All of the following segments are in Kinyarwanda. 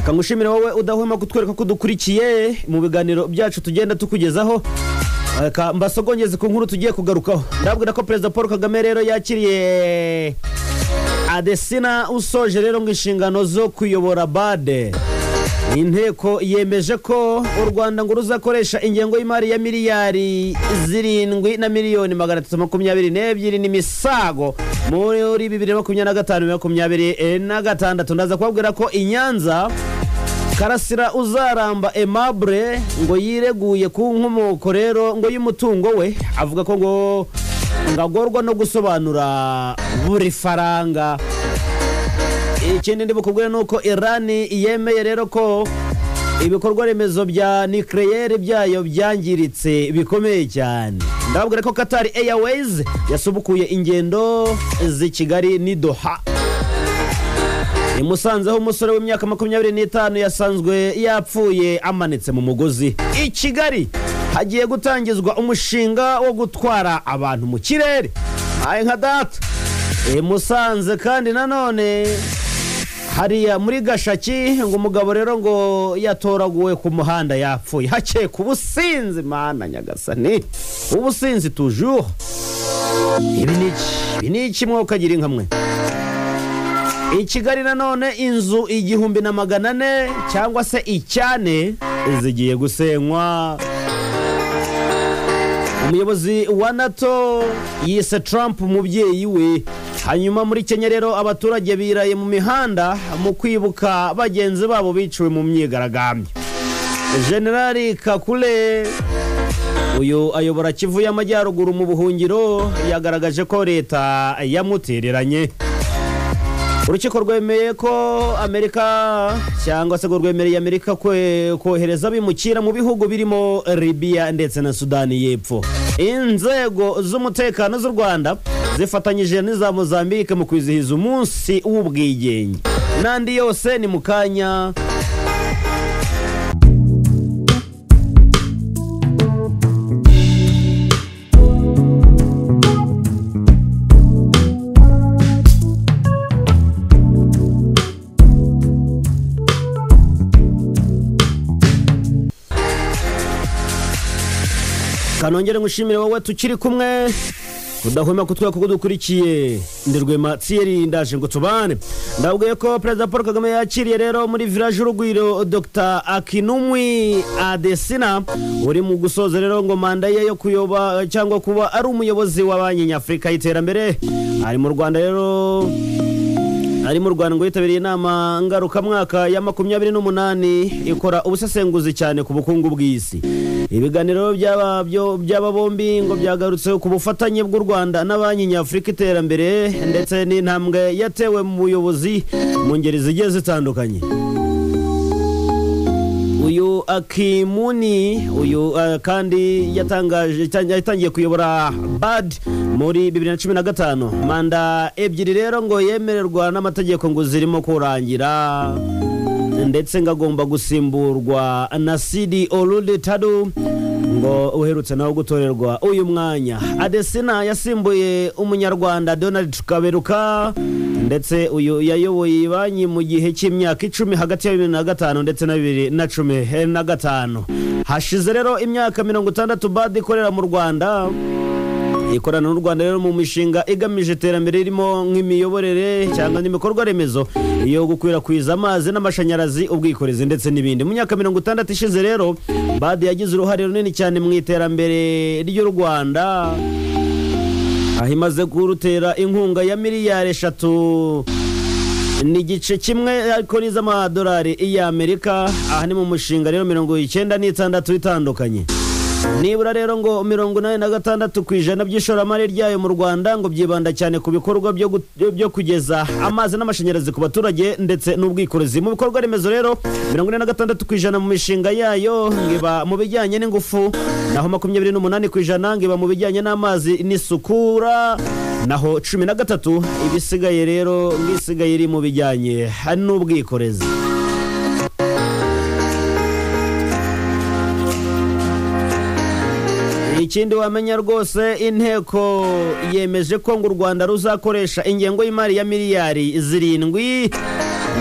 kangushimira wowe udahwema kutwereka ko dukurikiye mu biganiro byacu tugenda tukugezaho. Mbasogongeze ku nkuru tugiye kugarukaho. Ndabwira ko President Paul Kagame rero yakiriye Adesina usoje rero ngishingano zo kuyobora BAD. Inteko yemeje ko u Rwanda ngo ruzakoresha ingengo y'imari ya miliyari 7 na miliyoni 322 n'imisago muri 2025-2026. Ndaza kubabwira ko Inyanza Karasira Uzaramba Aimable ngo yireguye ku nkomoko rero ngo y'umutungo we, avuga ko ngo ngagorwa no gusobanura buri faranga. Ikindi ndi bukubwire nuko Iran yemeye rero ko ibikorwa remezo bya nucleaire byayo byangiritse bikomeye cyane. Ndabwira ko Qatar Airways yasubukuye ingendo zi Kigali ni Doha. Musanzeho umusore w'imyaka 25 yasanzwe yapfuye amanitse mu mugozi. I Kigali hagiye gutangizwa umushinga wo gutwara abantu mu kirere. Aye nka data. Musanze kandi nanone hariya muri Gashaki ngo umugabo rero ngo yatoraguwe ku muhanda yapfuye hake ku businzi. Mana nyagasani, ubusinzi toujours. Ibi niki mwokagira inkamwe. I Kigali nanone inzu 1400 cyangwa se icyane zigiye gusenywa. Umuyobozi wa NATO yise Trump umubyeyi we. Hanyuma muri Kenya rero abaturage biraye mu mihanda mu kwibuka bagenzi babo biciwe mu myigaragambyo. General Kakule uyu ayobora Kivu y'Amajyaruguru mu buhungiro yagaragaje ko leta yamutereranye. Urukiko rwemeye ko Amerika cyangwa se rwemereye Amerika kohereza bimukira mu bihugu birimo Libya ndetse na Sudani y'Epfo. Inzego z'umutekano z'u Rwanda zifatanyije n'iza Mozambique mu kwizihiza umunsi w'ubwigenge. Nandi yose ni mukanya. Kanongere ngushimire wowe tukiri kumwe kudahwema kutweka ko dukurikiye. Ndirwema Thierry ndaje ngo tubane. Ndabwiye ko President Paul Kagame yakiriye rero muri village Urugwiro Dr. Akinumwi Adesina uri mu gusoza rero ngo manda ye yo kuyoba cyangwa kuba ari umuyobozi wa Banki Nyafrika y'Iterambere. Ari mu Rwanda rero ngo yitabiriye inama ngaruka mwaka ya 28 ikora ubusesenguzi cyane ku bukungu bw'isi. Ibiganiro by'aba bombi ngo byagarutse ku bufatanye bw'u Rwanda na Banki Nyafrika y'Iterambere ndetse n'intambwe yatewe mu buyobozi mu ngeri zigiye zitandukanye. Uyu Akimuni kandi yatangiye kuyobora BAD muri 2015. Manda ebyiri rero ngo yemererwa n'amategeko ngo zirimo kurangira ndetse ngagomba gusimburwa na Sidi Olude Tadu ngo uherutse nawo gutorerwa uyu mwanya. Adesina yasimbuye umunyarwanda Donald Kaberuka ndetse uyu yayoboye banki mu gihe cy'imyaka 10 hagati ya 2005 ndetse na 2015. Hashize rero imyaka 60 BAD ikorera mu Rwanda. Ikorana n'u Rwanda rero mu mishinga igamije iterambere irimo nk'imiyoborere cyangwa n'imikorwa remezo iyo gukwirakwiza amazi n'amashanyarazi, ubwikorezi ndetse n'ibindi. Mu myaka 60 ishize rero BAD yagize uruhare runini cyane mu iterambere ry'u Rwanda, ahimaze kurutera inkunga ya miliyari 3 n'igice kimwe ariko n'iz'amadolari y'Amerika. Aha ni mu mushinga rero 96 itandukanye. Nibura rero ngo 86% by'ishoramari ryayo mu Rwanda ngo byibanda cyane ku bikorwa byo kugeza amazi n'amashanyarazi ku baturage ndetse n'ubwikorezi. Mu bikorwa remezo rero 46% mu mishinga yayo ngiba mu bijyanye n'ingufu, naho 28% ngiba mu bijyanye n'amazi n'isukura, naho 13 ibisigaye rero ngisigaye iri mu bijyanye n'ubwikorezi. Ikindi wamenya rwose inteko yemeje ko ngo u Rwanda ruzakoresha ingengo y'imari ya miliyari 7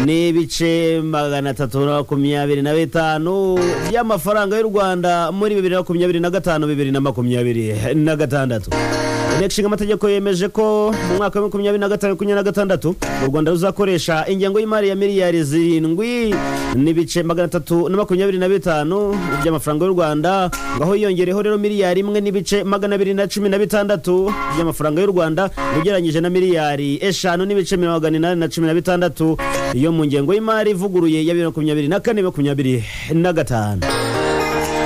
n'ibice 325 by'amafaranga y'u Rwanda muri 2025-2026. Inteko Ishinga Amategeko yemeje ko mu mwaka wa 2025-2026 u Rwanda ruzakoresha ingengo y'imari ya miliyari 7 n'ibice 325 by'amafaranga y'u Rwanda, ngaho yongereho rero miliyari 1 n'ibice 216 by'amafaranga y'u Rwanda ugereranyije na miliyari 5 n'ibice 816 iyo mu ngengo y'imari ivuguruye ya 2024-2025.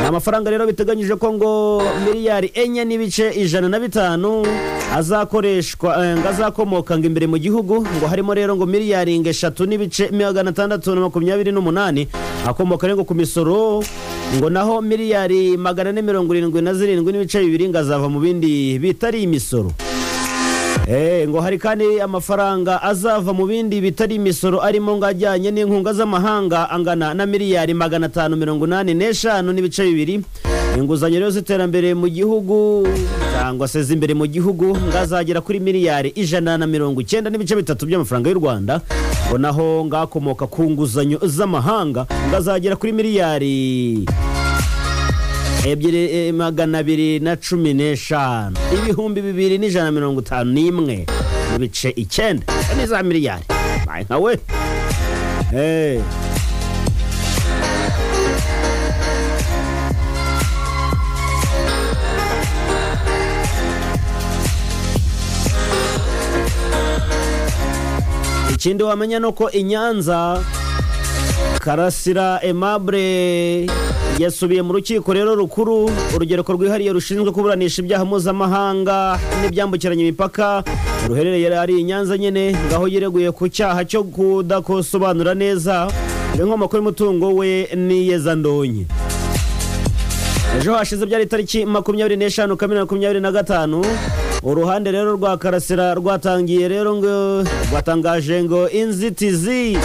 Amafaranga rero biteganyije ko ngo miliyari 4 n'ibice 105 azakoreshwa ngazakomoka imbere mu gihugu, ngo harimo rero ngo miliyari 3 n'ibice 628 akomoka rero ku misoro, ngo naho miliyari 477 n'ibice 2 ngazava mu bindi bitari imisoro. Ngo hari kandi amafaranga azava mu bindi bitari imisoro arimo ngajyanye n'inkunga z'amahanga angana na miliyari 585 n'ibice 2. Inguzanyo rero ziterambere mu gihugu cyangwa se zimbere mu gihugu ngazagera kuri miliyari 190 n'ibice 3 by'amafaranga y'u Rwanda, ngo naho ngakomoka ku nguzanyo z'amahanga ngazagera kuri miliyari 215 ibihumbi 2,151 n'ibice 9 ni za miliyari nkawe. Ikindi wamenya nuko Inyanza Karasira Aimable yasubiye mu rukiko rero rukuru urugereko rwihariye rushinzwe kuburanisha ibyaha mpuzamahanga n'ibyambukiranya imipaka ruherereye ari Inyanza nyene, ngaho yireguye ku cyaha cyo kudakosobanura neza inkomoko y'umutungo we Niyeza Ndonyi. Ejo hashize byari tariki 25/2025 uruhande rero rwa Karasira rwatangiye rero ngo rwatangaje ngo inzitizi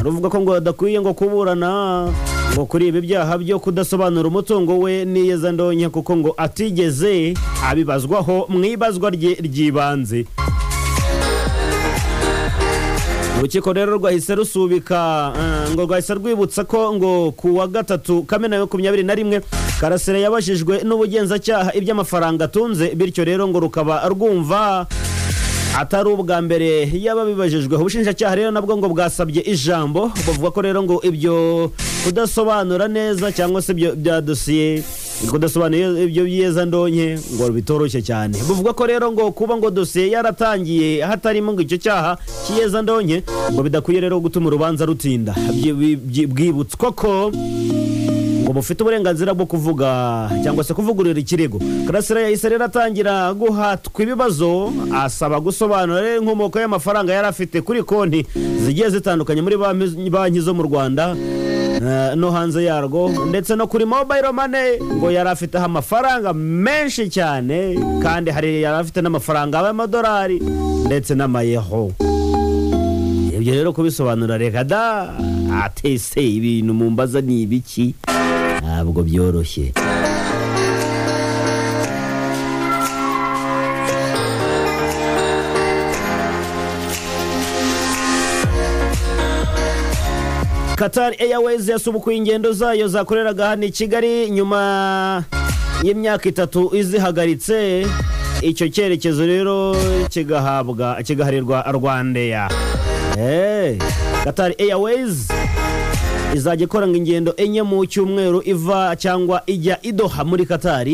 ruvuga ko ngo adakwiye ngo kuburana ngo kuri ibi byaha byo kudasobanura umutungo we Niyeza Ndonyi kuko ngo atigeze abibazwaho mwibazwa ry'ibanze. Urukiko rero rwahise rusubika ngo rwahise rwibutsa ko ngo ku wa 3 Kamena 2021 Karasira yabajijwe n'ubugenzacyaha iby'amafaranga atunze, bityo rero ngo rukaba rwumva atari ubwa mbere yababibajijwe. Ubushinjacyaha rero nabwo ngo bwasabye ijambo, bavuga ko rero ngo ibyo kudasobanura neza cyangwa se ibyo bya dosiye kudasobanura ibyo Niyeza Ndonyi ngo bitoroshye cyane. Buvuga ko rero ngo kuba ngo dosiye yaratangiye hatarimo ngo icyo cyaha Niyeza Ndonyi ngo bidakwiye rero gutuma urubanza rutinda. Bwibutswa ko ngo mufite uburenganzira bwo kuvuga cyangwa se kuvugurura ikirego. Karasira yahise rero atangira guhatwa ibibazo asaba gusobanura inkomoko y'amafaranga yari afite kuri konti zigiye zitandukanye muri banki zo mu Rwanda no hanze yarwo, ndetse no kuri mobile money ngo yari afite amafaranga menshi cyane, kandi hari yari afite n'amafaranga y'amadolari ndetse n'amayero. Ibyo rero kubisobanura reka da atese ibintu mumbaza ni ibiki ntabwo byoroshye. Qatar Airways yasubukuye ingendo zayo zakoreraga hano i Kigali nyuma y'imyaka 3 izihagaritse. Icyo cyerekezo rero kigaharirwa Rwandair. Qatar Airways izajya ikoranga ingendo 4 mu cyumweru iva cyangwa ijya i Doha muri Qatar,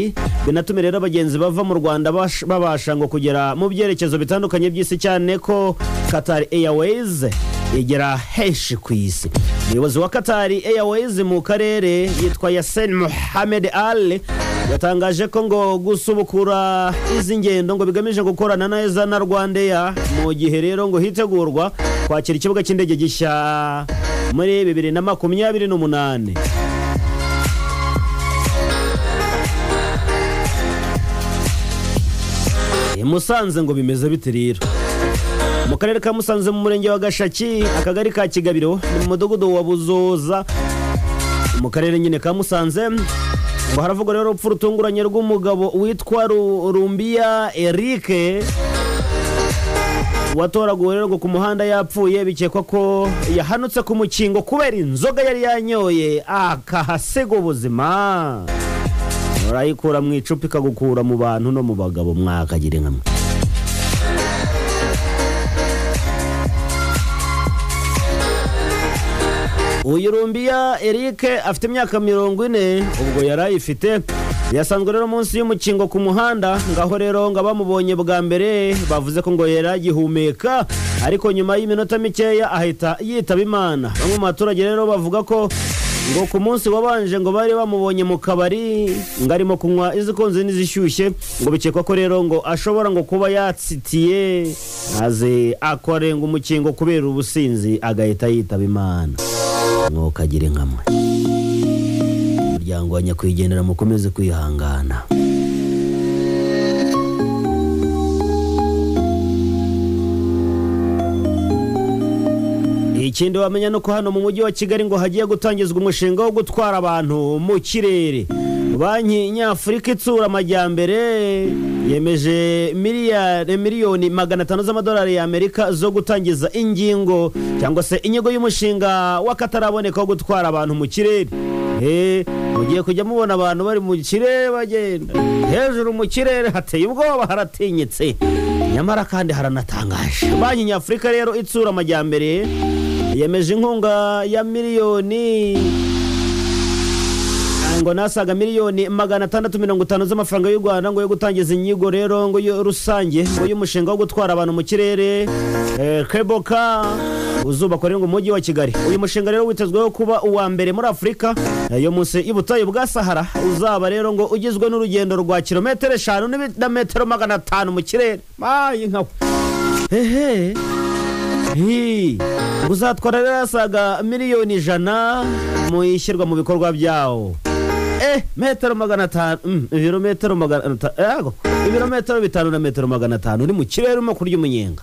binatume rero abagenzi bava mu Rwanda babasha ngo kugera mu byerekezo bitandukanye by'isi, cyane ko Qatar Airways igera henshi ku isi. Umuyobozi wa Qatar Airways mu karere yitwa Yasin Mohamed Al yatangaje ko ngo gusubukura izi ngendo ngo bigamije gukorana neza na Rwandair mu gihe rero ngo hitegurwa kwakira ikibuga cy'indege gishya muri 2028. Musanze ngo bimeze bite rero? Mu karere ka Musanze mu murenge wa Gashaki akagari ka Kigabiro mu mudugudu wa Buzoza mu karere nyine ka Musanze, ngo haravuga rero urupfu rutunguranye rw'umugabo witwa Rumbiya Eric watoraguwe rero ngo ku muhanda yapfuye bikekwa ko yahanutse ku mukingo kubera inzoga yari yanyoye akahasiga ubuzima. Urayikura mu icupa ikagukura mu bantu no mu bagabo mwakagira inkamwe. Uyu Rumbiya Eric afite imyaka 40 ubwo yarayifite. Yasanzwe rero munsi y'umukingo ku muhanda, ngaho rero ngo bamubonye bwa mbere bavuze ko ngo yaragihumeka, ariko nyuma y'iminota mikeya ahita yitaba Imana. Bamwe mu baturage rero bavuga ko ngo ku munsi wabanje ngo bari bamubonye mu kabari ngarimo kunywa izikonze n'izishyushye, ngo bikekwa ko rero ngo ashobora ngo kuba yatsitiye maze akorenga umukingo kubera ubusinzi agahita yitaba Imana. Mwokagire nkamwe. Umuryango wa nyakwigendera mukomeze kwihangana. Ikindi wamenya nuko hano mu mujyi wa Kigali ngo hagiye gutangizwa umushinga wo gutwara abantu mu kirere. Banki Nyafurika itsura amajyambere yemeje miliyoni 500 z'amadolari y'Amerika zo gutangiza ingingo cyangwa se inyigo y'umushinga wakataraboneka wo gutwara abantu mu kirere. Mugiye kujya mubona abantu bari mu kirere bagenda hejuru mu kirere, hateye ubwoba, haratinyitse, nyamara kandi haranatangaje. Banki Nyafurika rero itsura amajyambere yemeje inkunga ya miliyoni ngo nasaga miliyoni 650 z'amafaranga y'u Rwanda ngo yo gutangiza inyigo rero ngo rusange ngo y'umushinga wo gutwara abantu mu kirere Keboka uzubakwa ngo umujyi wa Kigali. Uyu mushinga rero witezweho kuba uwa mbere muri Afrika yo munsi y'ubutayu bwa Sahara, uzaba rero ngo ugizwe n'urugendo rwa kilometero 5 na metero 500 mu kirere. Nkawe uzatwara rero asaga miliyoni 100 mu ishyirwa mu bikorwa byawo. Metero 500, ibirometero 500, ibirometero 5 na metero 500 uri mu kirere urimo kurya umunyenga.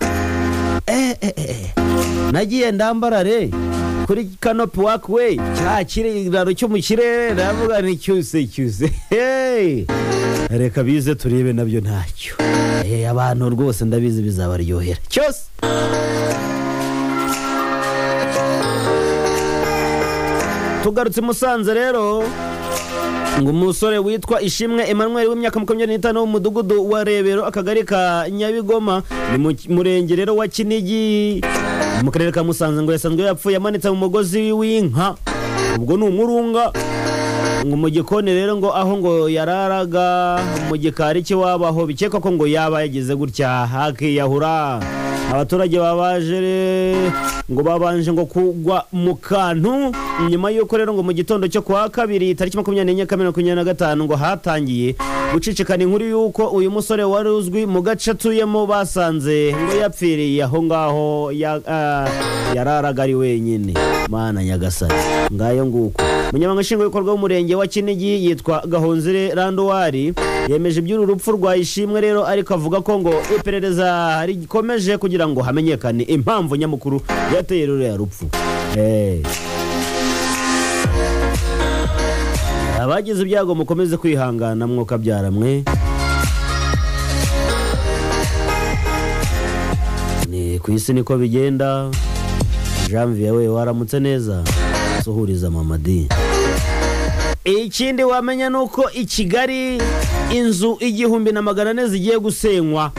Nagiye ndambarare kuri Canopy Walkway cya kiraro cyo mu kirere, ndavuga ni cyuse. Reka bize turebe nabyo ntacyo. Abantu rwose ndabizi bizabaryohera cyose. Tugarutse Musanze rero ngo umusore witwa Ishimwe Emmanuel w'imyaka 25 w'umudugudu wa Rebero akagari ka Nyabigoma ni mu murenge rero wa Kinigi mu karere ka Musanze ngo yasanzwe yapfuye amanitse mu mugozi w'inka. Ubwo ni umurunga ngo mu gikoni rero ngo aho ngo yararaga mu gikari cy'iwabaho bikeka ko ngo yaba yagize gutya hakiyahura. Abaturage babaje ngo babanje ngo kugwa mu kantu nyuma yuko rero ngo mu gitondo cyo kwa kabiri tariki 24/25 ngo hatangiye gucicikana inkuru yuko uyu musore wari uzwi mu gace atuyemo basanze ngo yapfiriye aho ngaho yararaga ari wenyine. Mana nyagasani ngayo nguko. Umunyamabanga nshingwabikorwa w'umurenge wa Kinigi yitwa Gahonzire Randowari yemeje iby'uru rupfu rwa Ishimwe rero, ariko avuga ko ngo iperereza rikomeje kugira ngo hamenyekane impamvu nyamukuru yateye rero ya rupfu. Abagize ibyago mukomeze kwihangana mwuka byaramwe. Ni ku isi niko bigenda. Janvier we waramutse neza suhuriza Mamadi. Ikindi wamenya nuko i Kigali inzu 1,400 zigiye gusenywa.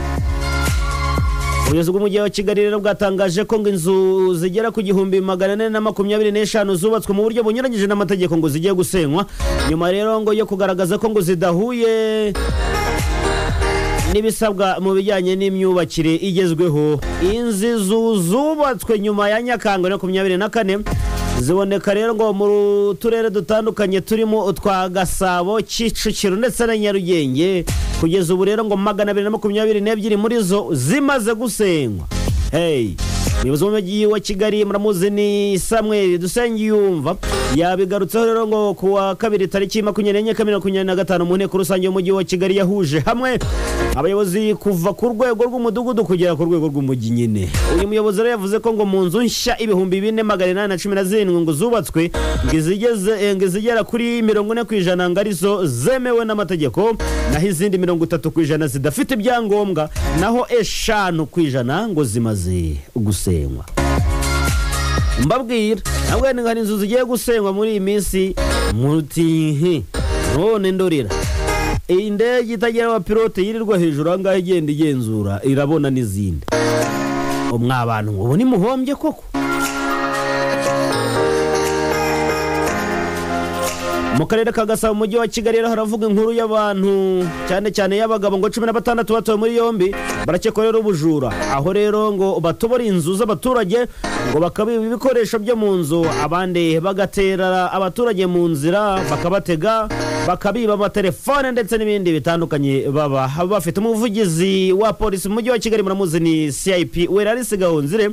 Ubuyobozi bw'umujyi wa Kigali rero bwatangaje ko ngo inzu zigera ku 1,425 zubatswe mu buryo bunyuranyije n'amategeko ngo zigiye gusenywa, nyuma rero ngo yo kugaragaza ko ngo zidahuye n'ibisabwa mu bijyanye n'imyubakire igezweho. Inzu zubatswe nyuma ya Nyakanga 2024 ziboneka rero ngo mu turere dutandukanye turimo utwa Gasabo, Kicukiro ndetse na Nyarugenge. Kugeza ubu rero ngo 222 muri zo zimaze gusenywa. umuyobozi w'umujyi wa Kigali muramuzi ni Samuel Dusengiyumva yabigarutseho rero ngo kuwa kabiri tariki 24/25 mu nteko rusange y'umujyi wa Kigali yahuje hamwe abayobozi kuva ku rwego rw'umudugudu kugera ku rwego rw'umujyi nyine. Uyu muyobozi rero yavuze ko ngo mu nzu nshya 2817 ngo zubatswe ngizigera kuri 40% ngarizo zemewe n'amategeko, naho izindi 30% zidafite ibyangombwa, naho 5% ngo zimaze gusenywa. Mbabwira nabwo ni ngani inzu zigiye gusenywa muri iyi minsi muti none ndorera indege itagira abapilote yirirwa hejuru angahe igenda igenzura irabona n'izindi. Umwabantu ngo ni muhombye koko. Mu karere ka Gasabo umujyi wa Kigali rero haravuga inkuru y'abantu cyane cyane y'abagabo ngo 16 batowe muri yombi barakekwa rero ubujura, aho rero ngo batobora inzu z'abaturage ngo bakabiba ibikoresho byo mu nzu, abandi bagatera abaturage mu nzira bakabatega bakabiba amatelefone ndetse n'ibindi bitandukanye. Baba bafite umuvugizi wa polisi mu mujyi wa Kigali muramuzi ni CIP Werarisi Gahonzire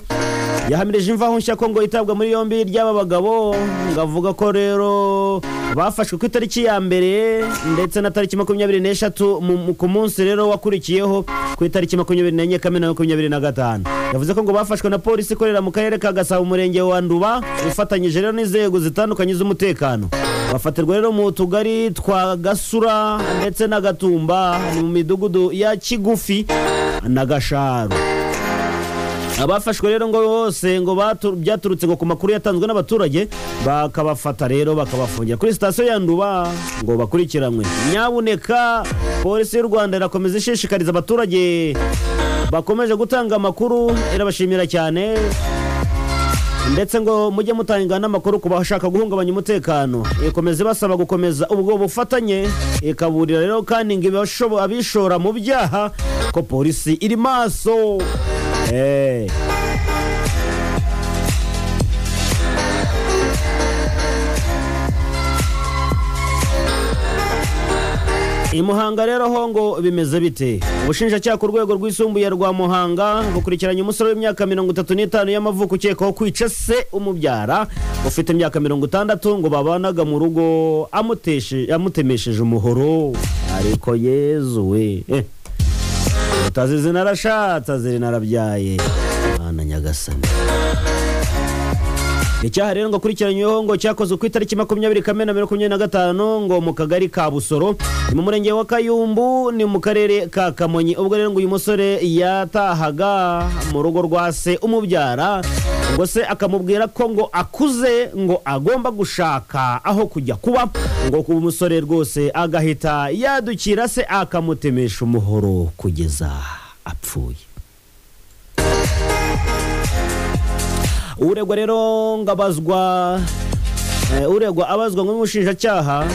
yahamirije imvaho nshya ko ngo itabwa muri yombi ry'aba bagabo, ngavuga ko rero bafashwe ku itariki ya mbere ndetse na tariki 23 ku munsi rero wakurikiyeho ku itariki 24 Kamena 2025. Yavuze ko ngo bafashwe na polisi ikorera mu karere ka Gasabo umurenge wa Nduba ifatanyije rero n'inzego zitandukanye z'umutekano. Bafatirwa rero mu tugari twa Gasura ndetse na Gatumba mu midugudu ya Kigufi na Gasharu. Abafashwe rero ngo bose ngo byaturutse ngo ku makuru yatanzwe n'abaturage, bakabafata rero bakabafungira kuri sitasiyo ya Nduba ngo bakurikiranwe. Nyabuneka polisi y'u Rwanda irakomeza ishishikariza abaturage bakomeje gutanga amakuru, irabashimira cyane ndetse ngo mujye mutanga n'amakuru ku bashaka guhungabanya umutekano. Ikomeza basaba gukomeza ubwo bufatanye, ikaburira rero kandi ngo abishora mu byaha ko polisi iri maso. Muhanga rero ho ngo bimeze bite? Ubushinjacyaha ku rwego rwisumbuye rwa Muhanga bukurikiranye umusore w'imyaka 35 y'amavuko ukekwaho kwica se umubyara ufite imyaka 60 ngo babanaga mu rugo amutemesheje umuhoro. Ariko Yezu we utazizi narashatse ziri narabyaye Mana Nyagasani. Icyaha rero ngo kurikiranyweho ngo cyakozwe ku itariki 20 Kamena 2025 ngo mu kagari ka Busoro mu murenge wa Kayumbu ni mu karere ka Kamonyi. Ubwo rero ngo uyu musore yatahaga mu rugo rwa se umubyara, ngo se akamubwira ko ngo akuze ngo agomba gushaka aho kujya kuba, ngo ku musore rwose agahita yadukira se akamutemesha umuhoro kugeza apfuye. Uregwa rero ngabazwa abazwa nk'umushinjacyaha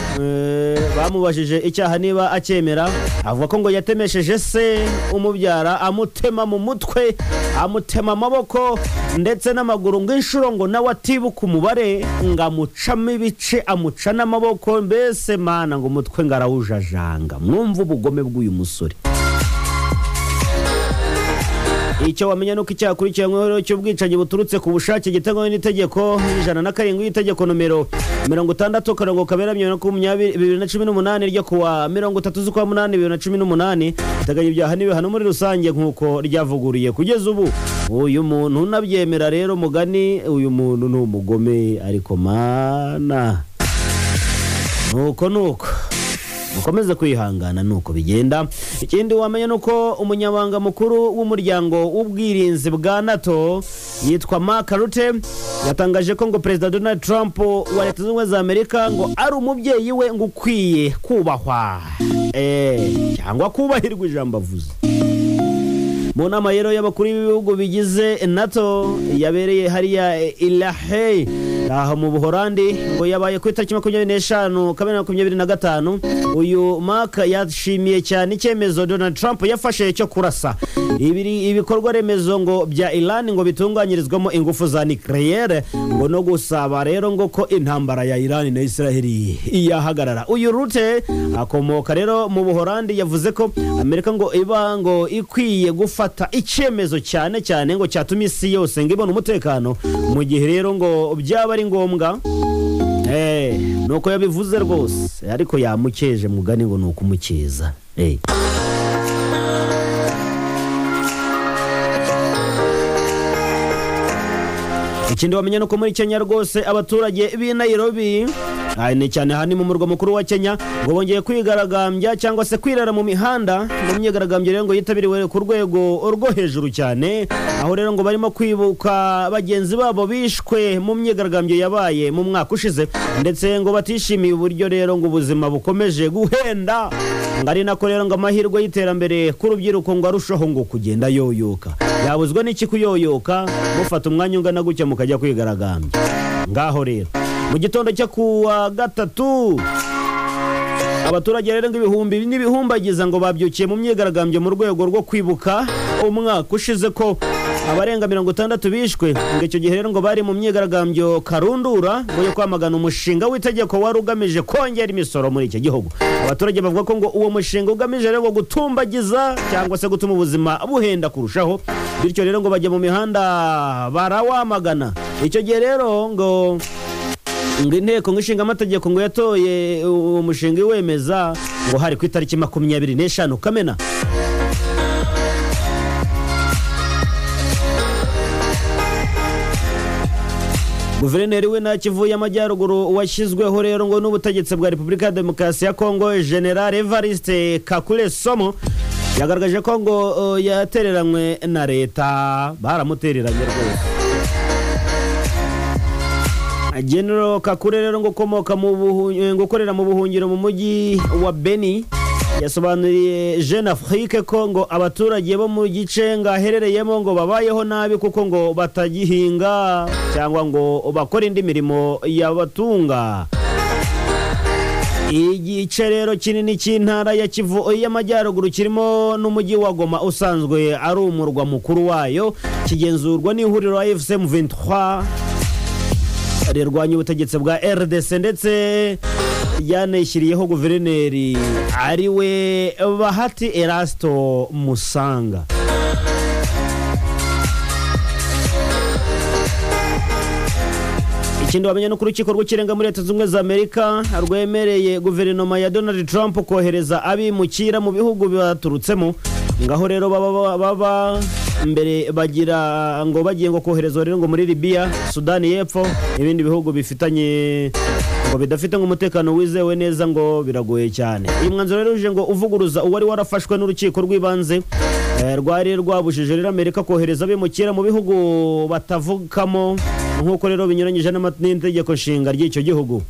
bamubajije icyaha niba acyemera, avuga ko ngo yatemesheje se umubyara amutema mu mutwe, amutema amaboko ndetse n'amaguru ngo inshuro ngo nawe atibuka umubare, ngo amucamo ibice amuca n'amaboko, mbese Mana ngo umutwe ngarawujajanga. Mwumva ubugome bw'uyu musore. Icyo wamenya nuko icyakurikiranyweho cy'ubwicanyi buturutse ku bushake giteganywa n'itegeko 107 y'itegeko nomero 60/2018 ryo kuwa 30/8/2018 iteganya ibyaha n'ibihano muri rusange nk'uko ryavuguriye. Kugeza ubu uyu muntu unabyemera rero mugani, uyu muntu ni umugome. Ariko Mana nuko mukomeze kwihangana nuko bigenda. Ikindi wamenya nuko umunyamabanga mukuru w'umuryango w'ubwirinzi bwa NATO yitwa Mark Rutte yatangaje ko ngo President Donald Trump wa Leta Zunze Ubumwe za Amerika ngo ari umubyeyi we ngo ukwiye kubahwa cyangwa kubahirwa ijambo avuze. Mu nama rero y'abakuru b'ibihugu bigize NATO yabereye hariya Ilahe aho mu Buholandi ngo yabaye ku itariki 25 Kamena 2025. Uyu Mark yashimiye cyane icyemezo Donald Trump yafashe cyo kurasa ibikorwa remezo ngo bya Iran ngo bitunganyirizwamo ingufu za nucleaire, ngo no gusaba rero ngo ko intambara ya Iran na Israel iyahagarara. Uyu Rutte akomoka rero mu Buholandi yavuze ko Amerika ngo iba ngo ikwiye gufata gufata icyemezo cyane cyane ngo cyatuma isi yose ngo ibone umutekano mu gihe rero ngo byaba ari ngombwa. Nuko yabivuze rwose ariko yamukeje mugani ngo nuko umukeza. Ikindi wamenya nuko muri Kenya rwose abaturage b'i Nairobi ni cyane hani mu murwa mukuru wa Kenya ngo bongeye kwigaragambya cyangwa se kwirara mu mihanda mu myigaragambyo rero ngo yitabiriwe ku rwego rwo hejuru cyane, aho rero ngo barimo kwibuka bagenzi babo bishwe mu myigaragambyo yabaye mu mwaka ushize, ndetse ngo batishimiye uburyo rero ngo ubuzima bukomeje guhenda, ngari nako rero ngo amahirwe y'iterambere ku rubyiruko ngo arushaho ngo kugenda yoyoka. Yabuzwa n'iki kuyoyoka mufata umwanya ungana gutya mukajya kwigaragambya? Ngaho rero mu gitondo cyo kuwa gatatu abaturage rero ngo ibihumbi n'ibihumbagiza ngo babyukiye mu myigaragambyo mu rwego rwo kwibuka umwaka ushize ko abarenga 60 bishwe. Ngo icyo gihe rero ngo bari mu myigaragambyo karundura ngo yo kwamagana umushinga w'itegeko wari ugamije kongera imisoro muri iki gihugu. Abaturage bavuga ko ngo uwo mushinga ugamije rero gutumbagiza cyangwa se gutuma ubuzima buhenda kurushaho, bityo rero ngo bajya mu mihanda barawamagana. Icyo gihe rero ngo inteko nk'ishinga amategeko ngo yatoye umushinga iwemeza ngo hari ku itariki 25 Kamena. Guverineri w'Intara Kivu y'Amajyaruguru washyizweho rero ngo n'ubutegetsi bwa Repubulika ya Demokarasi ya Kongo, General Evariste Kakule Somo, yagaragaje ko ngo yatereranywe na leta, baramutereranye rwose. General Kakule rero ngo komoka mu gukorera mu buhungiro mu mujyi wa Beni yasobanuriye Jeune Afrique ko ngo abaturage bo mu gice ngaherereyemo ngo babayeho nabi kuko ngo batagihinga cyangwa ngo bakora indi mirimo yabatunga. Igice rero kinini cy'intara ya Kivu y'Amajyaruguru kirimo n'umujyi wa Goma usanzwe ari umurwa mukuru wayo, kigenzurwa n'ihuriro AFC M23 rirwanya ubutegetsi bwa RDC, ndetse yaneshyiriyeho guverineri ariwe Bahati Erasto Musanga. Ikindi wamenya no ku rukiko rw'ikirenga muri Leta Zunze Ubumwe za Amerika rwemereye guverinoma ya Donald Trump kohereza abimukira mu bihugu baturutsemo, ngaho rero baba mbere bagira ngo bagiye ngo koherezwa rero ngo muri Libya, Sudani y'Epfo, ibindi bihugu bifitanye ngo bidafite ngo umutekano wizewe neza ngo biragoye cyane. Uyu mwanzuro rero uje ngo uvuguruza uwari warafashwe n'urukiko rw'ibanze rwari rwabujije rero Amerika kohereza abimukira mu bihugu batavukamo, nk'uko rero binyuranyije n'amategeko nshinga ry'icyo gihugu.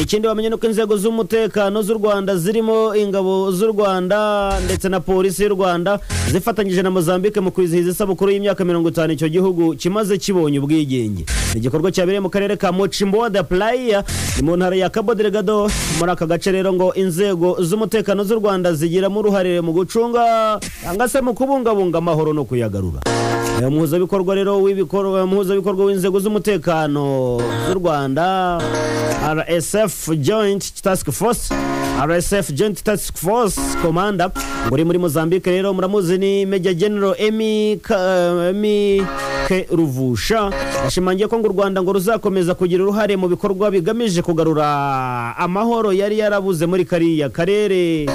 Ikindi wamenye nuko inzego z'umutekano z'u Rwanda zirimo ingabo z'u Rwanda ndetse na polisi y'u Rwanda zifatanyije na Mozambique mu kwizihiza isabukuru y'imyaka 50 icyo gihugu kimaze kibonye ubwigenge. Igikorwa cyabereye mu karere ka Mochimboa da Praia mu ntara ya Cabo Delgado. Muri aka gace rero ngo inzego z'umutekano z'u Rwanda zigiramo uruhare mu gucunga cyangwa se mu kubungabunga amahoro no kuyagarura. Umuhuzabikorwa rero w'inzego z'umutekano z'u Rwanda RSF Joint Task Force Commander muri Mozambique rero muramuzi ni Major General Emi Ruvusha, ashimangiye ko ngo u Rwanda ngo ruzakomeza kugira uruhare mu bikorwa bigamije kugarura amahoro yari yarabuze muri kariya karere.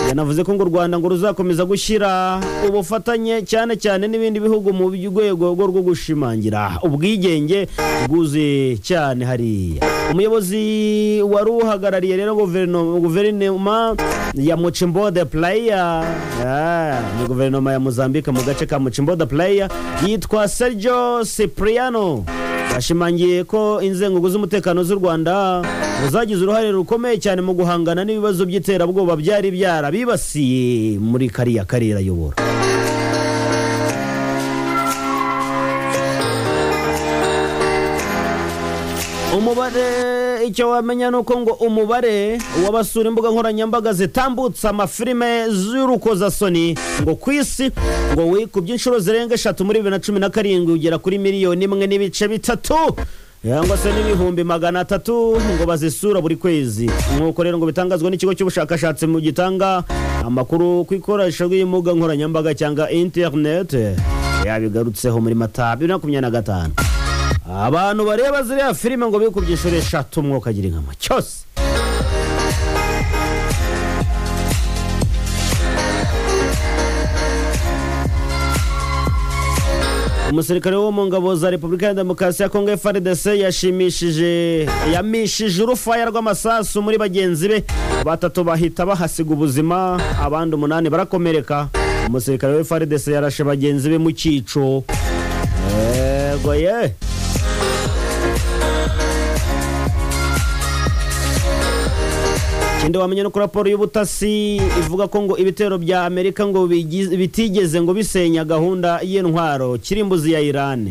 Yanavuze ko ngo u Rwanda ngo ruzakomeza gushyira ubufatanye cyane cyane n'ibindi bihugu mu rwego rwo gushimangira ubwigenge bwuzuye cyane hariya. Umuyobozi wari uhagarariye rero guverinoma ya Mochimboa da Praia, ni guverinoma ya Mozambique mu gace ka Mochimboa da Praia, yitwa Sergio Cipriano, ashimangiye ko inzego z'umutekano z'u Rwanda zagize uruhare rukomeye cyane mu guhangana n'ibibazo by'iterabwoba byari byarabibasiye muri kariya karere ayobora. Icyo wamenya nuko ngo umubare w'abasura imbuga nkoranyambaga zitambutsa amafilime z'urukozasoni ngo ku isi ngo wikubye inshuro zirenga 3 muri 2017 ugera kuri 1.3 miliyoni. yangwa se n'ibihumbi 300 ngo bazisura buri kwezi. Nkuko rero ngo bitangazwa n'ikigo cy'ubushakashatsi mu gitanga amakuru ku ikoresha rw'imbuga nkoranyambaga cyangwa internet yabigarutseho muri Mata 2025. Abantu bareba ziriya filime ngo bikubye inshuro 3 umwuka agira inkama cyose. Umusirikare wo mu ngabo za Repubulika ya Demokarasi ya Kongo FARDC yamishije urufaya rw'amasasu muri bagenzi be, 3 bahita bahasiga ubuzima, abandi 8 barakomereka. Umusirikare wa FARDC yarashe bagenzi be mu cyico. Ego ye. Kindi wamenye no ku raporo y'ubutasi ivuga ko ngo ibitero bya Amerika ngo bitigeze ngo bisenya gahunda y'intwaro kirimbuzi ya Iran.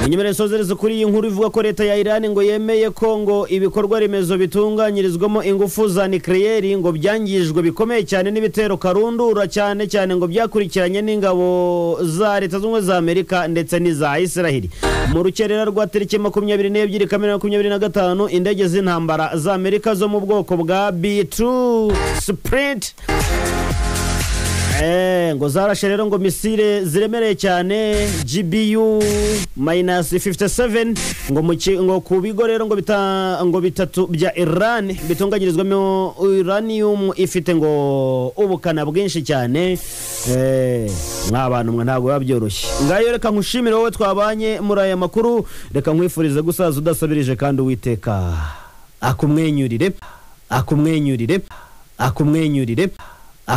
Inyemere sozereza kuri iyi nkuru ivuga ko leta ya Iran ngo yemeye ko ngo ibikorwa remezo bitunganyirizwamo ingufu za nucleaire ngo byangijwe bikomeye cyane n'ibitero karundura cyane ngo byakurikiranye n'ingabo za leta z'ubumwe za Amerika ndetse n'iza Israel. Mu rukerera rwa tariki 22 Kamena 2025 indege z'intambara za Amerika zo mu bwoko bwa B2 Sprint ngo zarashe rero ngo misile ziremereye cyane GBU-57 ngo ku bigo rero ngo bitatu bya Iran bitunganyirizwamo uranium ifite ngo ubukana bwinshi cyane. Nk'abantu mwe ntago babyoroshye. Ngayo reka nkushimire wowe twabanye muri aya makuru, reka nkwifurize gusaza udasabirije kandi Uwiteka akumwenyurire.